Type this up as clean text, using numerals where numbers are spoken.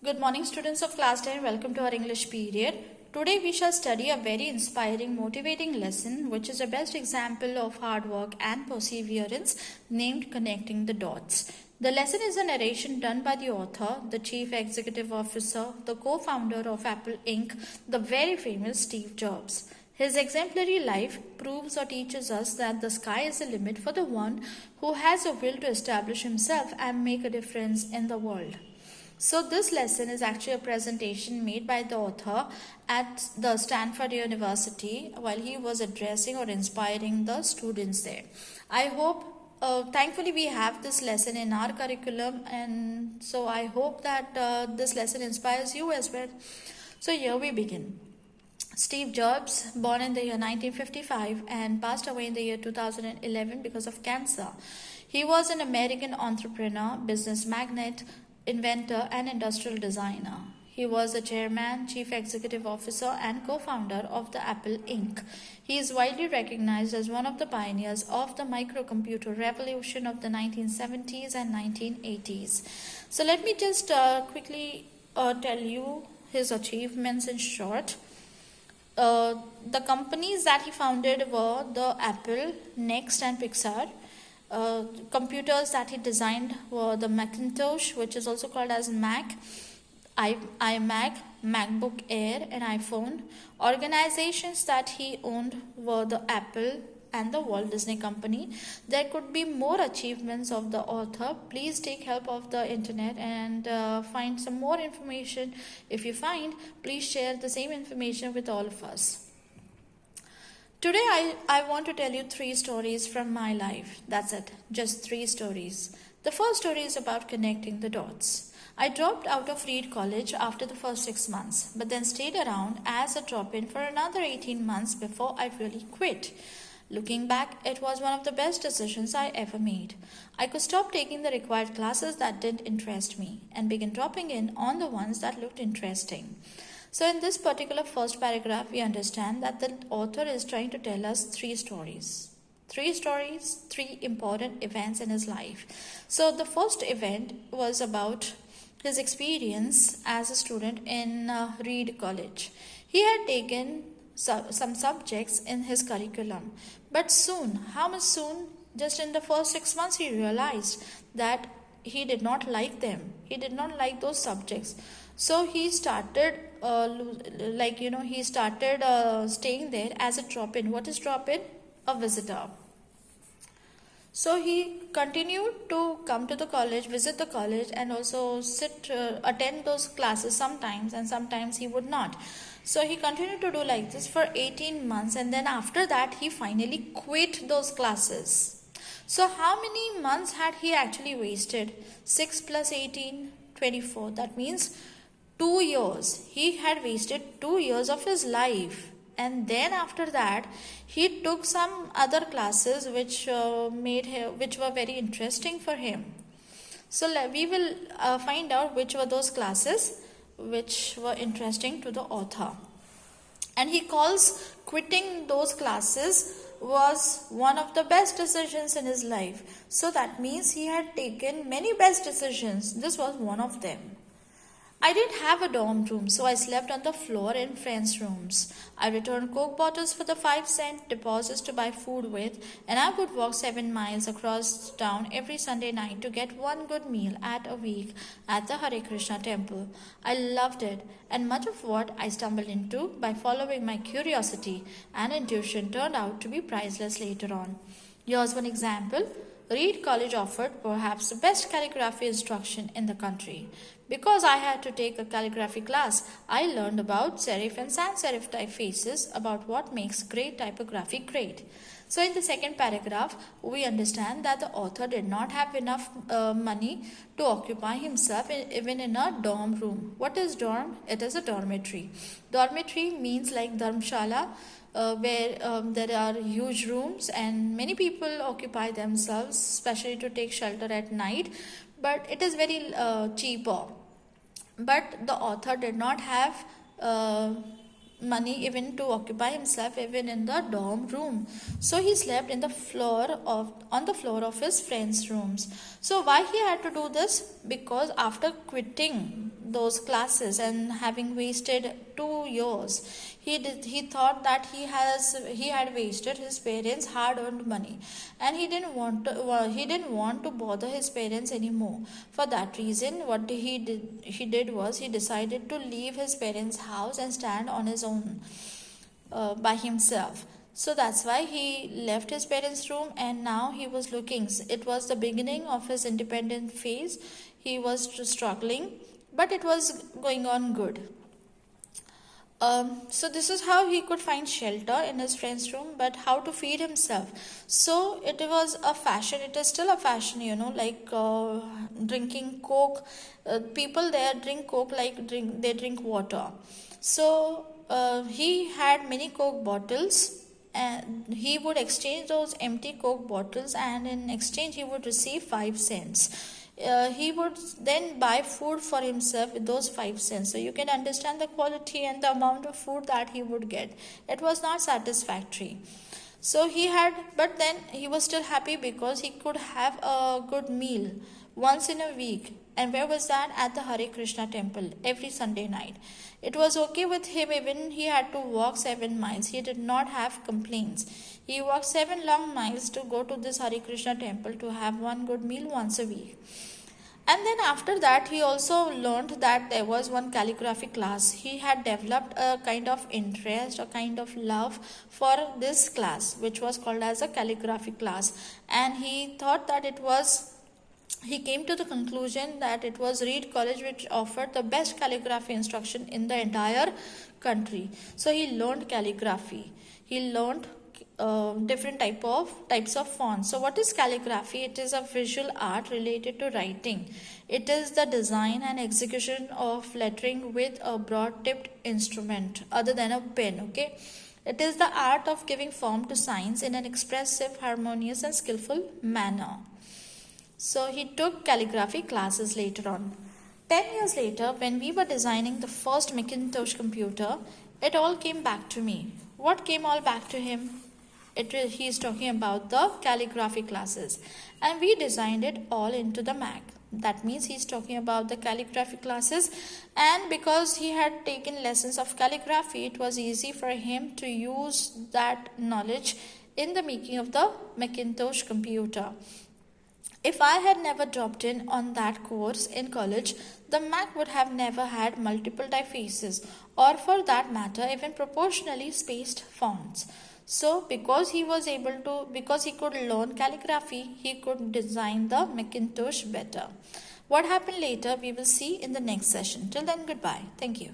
Good morning, students of class 10. Welcome to our English period. Today we shall study a very inspiring, motivating lesson which is a best example of hard work and perseverance named Connecting the Dots. The lesson is a narration done by the author, the chief executive officer, the co-founder of Apple Inc., the very famous Steve Jobs. His exemplary life proves or teaches us that the sky is the limit for the one who has a will to establish himself and make a difference in the world. So this lesson is actually a presentation made by the author at the Stanford University while he was addressing or inspiring the students there. I hope, thankfully we have this lesson in our curriculum, and so I hope that this lesson inspires you as well. So here we begin. Steve Jobs, born in the year 1955 and passed away in the year 2011 because of cancer. He was an American entrepreneur, business magnate, inventor and industrial designer. He was the chairman, chief executive officer and co-founder of the Apple Inc. He is widely recognized as one of the pioneers of the microcomputer revolution of the 1970s and 1980s. So let me just quickly tell you his achievements in short. The companies that he founded were the Apple, Next and Pixar. Computers that he designed were the Macintosh, which is also called as Mac, iMac, MacBook Air and iPhone. Organizations that he owned were the Apple and the Walt Disney Company. There could be more achievements of the author. Please take help of the internet and find some more information. If you find, please share the same information with all of us. Today I want to tell you 3 stories from my life. That's it, just 3 stories. The first story is about connecting the dots. I dropped out of Reed College after the first 6 months, but then stayed around as a drop-in for another 18 months before I really quit. Looking back, it was one of the best decisions I ever made. I could stop taking the required classes that didn't interest me and begin dropping in on the ones that looked interesting. So in this particular first paragraph, we understand that the author is trying to tell us 3 stories. 3 stories, 3 important events in his life. So the first event was about his experience as a student in Reed College. He had taken some subjects in his curriculum. But soon, how much soon? Just in the first 6 months, he realized that he did not like them. He did not like those subjects. So he started staying there as a drop-in. What is drop-in? A visitor. So he continued to come to the college, visit the college and also attend those classes sometimes, and sometimes he would not. So he continued to do like this for 18 months, and then after that he finally quit those classes. So how many months had he actually wasted? 6 plus 18, 24. That means 2 years. He had wasted 2 years of his life. And then after that, he took some other classes which were very interesting for him. So we will find out which were those classes which were interesting to the author. And he calls quitting those classes was one of the best decisions in his life. So that means he had taken many best decisions. This was one of them. I didn't have a dorm room, so I slept on the floor in friends' rooms. I returned Coke bottles for the 5-cent deposits to buy food with, and I would walk 7 miles across town every Sunday night to get one good meal a week at the Hare Krishna temple. I loved it, and much of what I stumbled into by following my curiosity and intuition turned out to be priceless later on. Here's one example. Reed College offered perhaps the best calligraphy instruction in the country. Because I had to take a calligraphy class, I learned about serif and sans serif typefaces, about what makes great typography great. So in the second paragraph, we understand that the author did not have enough money to occupy himself even in a dorm room. What is dorm? It is a dormitory. Dormitory means like dharmshala, where there are huge rooms and many people occupy themselves, especially to take shelter at night, but it is very cheaper. But the author did not have money even to occupy himself even in the dorm room. So he slept on the floor of his friends' rooms. So why he had to do this? Because after quitting those classes and having wasted 2 years, he thought that he had wasted his parents' hard-earned money, and he didn't want to bother his parents anymore. For that reason, what he did was he decided to leave his parents' house and stand on his own by himself. So that's why he left his parents' room, and now he was looking. It was the beginning of his independent phase. He was struggling, but it was going on good. So this is how he could find shelter in his friend's room, but how to feed himself. So it was a fashion. It is still a fashion, like drinking Coke. People there drink Coke like they drink water. So he had many Coke bottles, and he would exchange those empty Coke bottles, and in exchange he would receive 5 cents. He would then buy food for himself with those 5 cents. So you can understand the quality and the amount of food that he would get. It was not satisfactory. So but then he was still happy because he could have a good meal once in a week. And where was that? At the Hare Krishna temple every Sunday night. It was okay with him even he had to walk 7 miles. He did not have complaints. He walked 7 long miles to go to this Hare Krishna temple to have one good meal once a week. And then after that, he also learned that there was one calligraphy class. He had developed a kind of interest, a kind of love for this class, which was called as a calligraphy class. And he thought that he came to the conclusion that it was Reed College which offered the best calligraphy instruction in the entire country. So he learned calligraphy. He learned different types of fonts. So what is calligraphy? It is a visual art related to writing. It is the design and execution of lettering with a broad tipped instrument other than a pen. Okay, it is the art of giving form to signs in an expressive, harmonious and skillful manner. So he took calligraphy classes later on. 10 years later, when we were designing the first Macintosh computer, it all came back to me. What came all back to him? He is talking about the calligraphy classes, and we designed it all into the Mac. That means he's talking about the calligraphy classes, and because he had taken lessons of calligraphy, it was easy for him to use that knowledge in the making of the Macintosh computer. If I had never dropped in on that course in college, the Mac would have never had multiple typefaces, or for that matter, even proportionally spaced fonts. So because he could learn calligraphy, he could design the Macintosh better. What happened later, we will see in the next session. Till then, goodbye. Thank you.